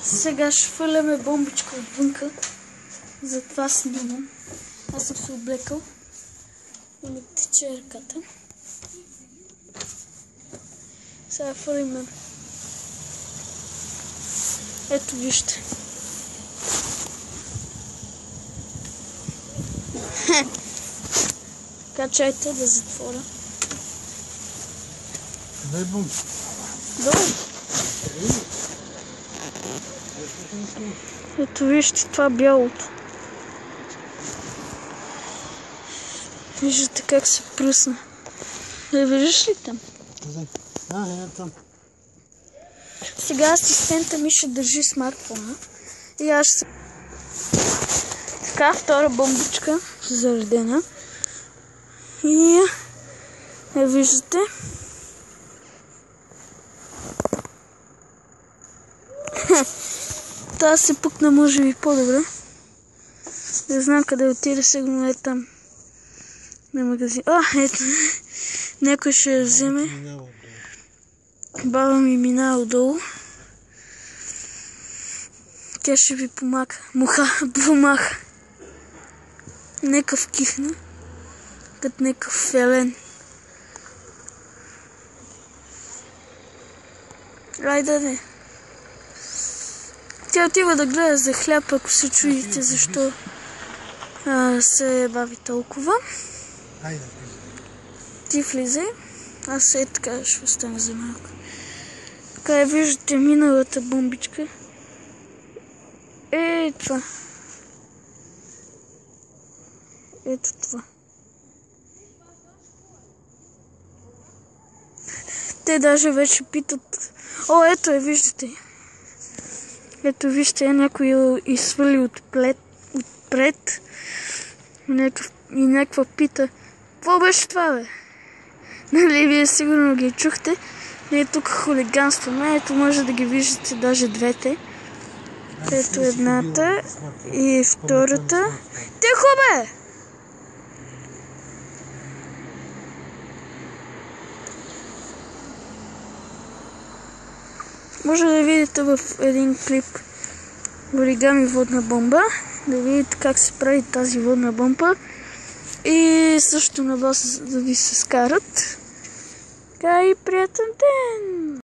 Сега ще хвърляме бомбичка отвънка. Затова снимам. Аз съм се облекал и ми тече ръката. Сега хвърляме. Ето вижте. Така чайте да затворя. Къде е бомба? Долу. Ето вижте това бялото. Виждате как се пръсна. Виждаш ли там? Къде? Там. Сега асистента ми ще държи смартфона. И аз ще... Така, втора бомбичка заредена. И я виждате. Та се пукна може би по-добре. Не знам къде отиде, сигурно е там. На магазин. Ето. Някой ще я вземе. Баба ми минава отдолу. Тя ще ви помага. Помага. Некъв кихна. Като некъв фелен. Айде. Тя отива да гледа за хляб, ако се чудите защо се бави толкова. Ти влизай. Аз така ще остана за малко. Така виждате миналата бомбичка. Това. Ето това. Те даже вече питат. Ето я, виждате. Ето вижте, някой изсвали отпред. И някаква пита. Какво беше това, бе? Нали, вие сигурно ги чухте. Ние тук хулиганстваме. Ето може да ги виждате даже двете. Ето едната и втората. Тихо, бе! Може да видите в един клип оригами водна бомба. Да видите как се прави тази водна бомба. И също на вас да ви се скарат. Така и приятен ден!